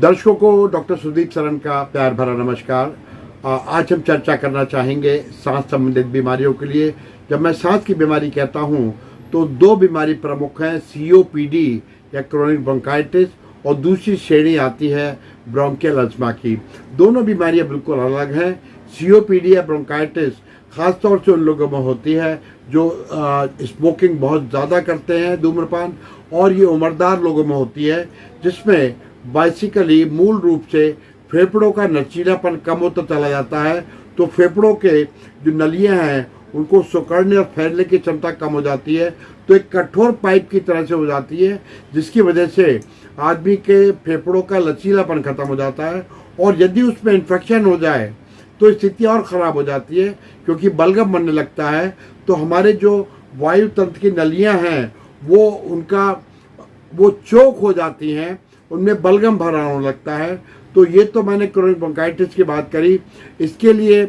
दर्शकों को डॉक्टर सुदीप सरन का प्यार भरा नमस्कार। आज हम चर्चा करना चाहेंगे सांस संबंधित बीमारियों के लिए। जब मैं सांस की बीमारी कहता हूँ तो दो बीमारी प्रमुख हैं, सीओपीडी या क्रोनिक ब्रोंकाइटिस, और दूसरी श्रेणी आती है ब्रोंकियल अस्थमा की। दोनों बीमारियां बिल्कुल अलग हैं। सीओपीडी या ब्रोंकाइटिस खासतौर से उन लोगों में होती है जो स्मोकिंग बहुत ज़्यादा करते हैं, धूम्रपान, और ये उम्रदार लोगों में होती है जिसमें बेसिकली मूल रूप से फेफड़ों का लचीलापन कम होता चला जाता है। तो फेफड़ों के जो नलियां हैं उनको सिकुड़ने और फैलने की क्षमता कम हो जाती है, तो एक कठोर पाइप की तरह से हो जाती है, जिसकी वजह से आदमी के फेफड़ों का लचीलापन खत्म हो जाता है। और यदि उसमें इन्फेक्शन हो जाए तो स्थिति और ख़राब हो जाती है, क्योंकि बलगम बनने लगता है। तो हमारे जो वायु तंत्र की नलियां हैं वो चोक हो जाती हैं, उनमें बलगम भरा होने लगता है। तो ये तो मैंने क्रोनिक ब्रोंकाइटिस की बात करी। इसके लिए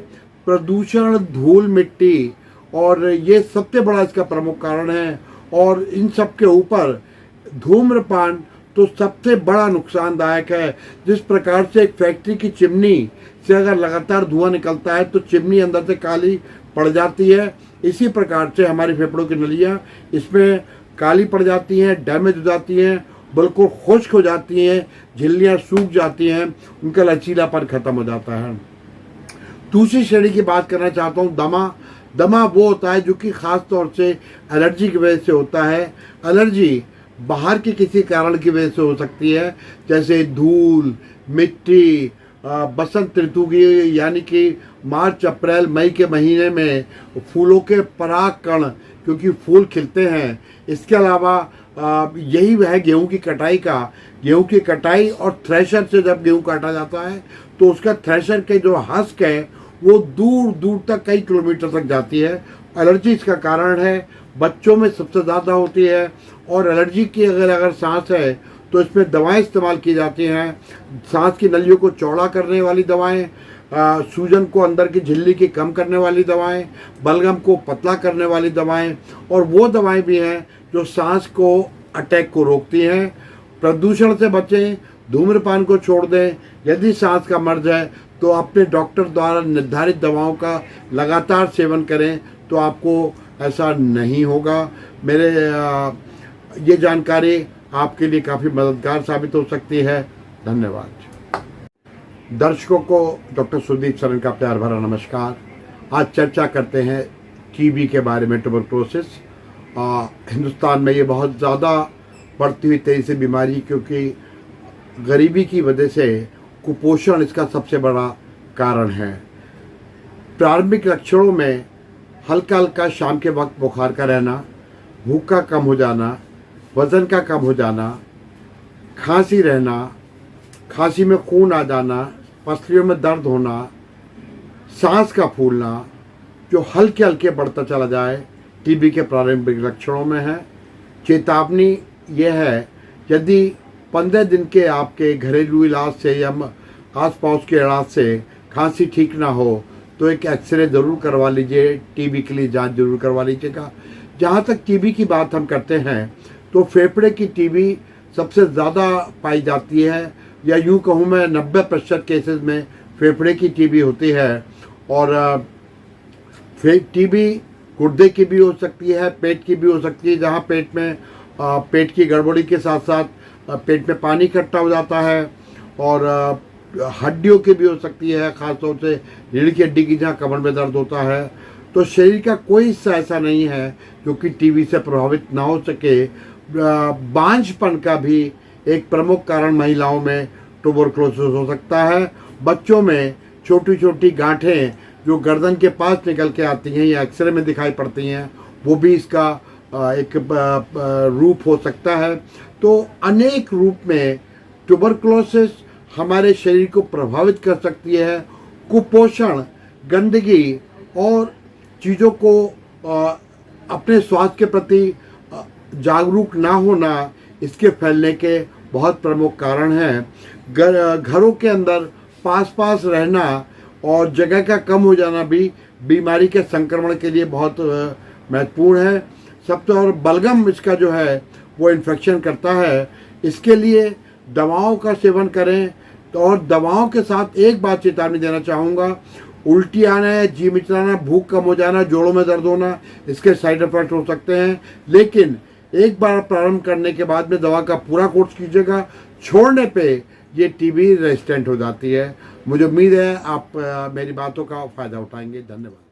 प्रदूषण, धूल, मिट्टी, और ये सबसे बड़ा इसका प्रमुख कारण है। और इन सब के ऊपर धूम्रपान तो सबसे बड़ा नुकसानदायक है। जिस प्रकार से एक फैक्ट्री की चिमनी से अगर लगातार धुआं निकलता है तो चिमनी अंदर से काली पड़ जाती है, इसी प्रकार से हमारी फेफड़ों की नलियाँ इसमें काली पड़ जाती हैं, डैमेज हो जाती हैं, बिल्कुल खुश्क हो जाती हैं, झिल्लियाँ सूख जाती हैं, उनका लचीलापन खत्म हो जाता है। दूसरी श्रेणी की बात करना चाहता हूँ, दमा वो होता है जो कि ख़ास तौर से एलर्जी की वजह से होता है। एलर्जी बाहर के किसी कारण की वजह से हो सकती है, जैसे धूल, मिट्टी, बसंत ऋतु की यानी कि मार्च, अप्रैल, मई के महीने में फूलों के पराग कण, क्योंकि फूल खिलते हैं। इसके अलावा यही वह गेहूं की कटाई और थ्रेशर से जब गेहूं काटा जाता है तो उसका थ्रेशर के जो हस्क है वो दूर दूर तक कई किलोमीटर तक जाती है। एलर्जी इसका कारण है, बच्चों में सबसे ज़्यादा होती है। और एलर्जी की अगर सांस है तो इसमें दवाएं इस्तेमाल की जाती हैं, सांस की नलियों को चौड़ा करने वाली दवाएं, सूजन को अंदर की झिल्ली की कम करने वाली दवाएं, बलगम को पतला करने वाली दवाएं, और वो दवाएं भी हैं जो सांस को अटैक को रोकती हैं। प्रदूषण से बचें, धूम्रपान को छोड़ दें। यदि सांस का मर्ज है तो अपने डॉक्टर द्वारा निर्धारित दवाओं का लगातार सेवन करें, तो आपको ऐसा नहीं होगा। मेरे ये जानकारी आपके लिए काफ़ी मददगार साबित हो सकती है। धन्यवाद। दर्शकों को डॉक्टर सुदीप सरन का प्यार भरा नमस्कार। आज चर्चा करते हैं टीबी के बारे में, ट्यूबरक्लोसिस। हिंदुस्तान में ये बहुत ज़्यादा बढ़ती हुई तेजी से बीमारी, क्योंकि गरीबी की वजह से कुपोषण इसका सबसे बड़ा कारण है। प्रारंभिक लक्षणों में हल्का हल्का शाम के वक्त बुखार का रहना, भूख का कम हो जाना, वज़न का कम हो जाना, खांसी रहना, खांसी में खून आ जाना, पसलियों में दर्द होना, सांस का फूलना जो हल्के हल्के बढ़ता चला जाए, टीबी के प्रारंभिक लक्षणों में है। चेतावनी यह है, यदि 15 दिन के आपके घरेलू इलाज से या आस पास के इलाज से खांसी ठीक ना हो तो एक एक्सरे ज़रूर करवा लीजिए, टीबी के लिए जांच जरूर करवा लीजिएगा। जहाँ तक टीबी की बात हम करते हैं तो फेफड़े की टीबी सबसे ज़्यादा पाई जाती है, या यूँ कहूँ मैं 90% केसेस में फेफड़े की टीबी होती है। और टीबी गुर्दे की भी हो सकती है, पेट की भी हो सकती है, जहाँ पेट की गड़बड़ी के साथ साथ पेट में पानी इकट्ठा हो जाता है। और हड्डियों की भी हो सकती है, ख़ासतौर से रीढ़ की हड्डी की, जहाँ कमर में दर्द होता है। तो शरीर का कोई हिस्सा ऐसा नहीं है जो कि टीबी से प्रभावित ना हो सके। बांझपन का भी एक प्रमुख कारण महिलाओं में ट्यूबरक्लोसिस हो सकता है। बच्चों में छोटी छोटी गांठें जो गर्दन के पास निकल के आती हैं या एक्सरे में दिखाई पड़ती हैं, वो भी इसका एक रूप हो सकता है। तो अनेक रूप में ट्यूबरक्लोसिस हमारे शरीर को प्रभावित कर सकती है। कुपोषण, गंदगी और चीज़ों को अपने स्वास्थ्य के प्रति जागरूक ना होना इसके फैलने के बहुत प्रमुख कारण हैं। घरों के अंदर पास पास रहना और जगह का कम हो जाना भी बीमारी के संक्रमण के लिए बहुत महत्वपूर्ण है। सबसे और बलगम इसका जो है वो इन्फेक्शन करता है। इसके लिए दवाओं का सेवन करें, तो और दवाओं के साथ एक बात चेतावनी देना चाहूँगा, उल्टी आना, जी मिचलाना, भूख कम हो जाना, जोड़ों में दर्द होना, इसके साइड इफेक्ट हो सकते हैं। लेकिन एक बार प्रारंभ करने के बाद में दवा का पूरा कोर्स कीजिएगा, छोड़ने पे ये टीबी रेजिस्टेंट हो जाती है। मुझे उम्मीद है आप मेरी बातों का फ़ायदा उठाएंगे। धन्यवाद।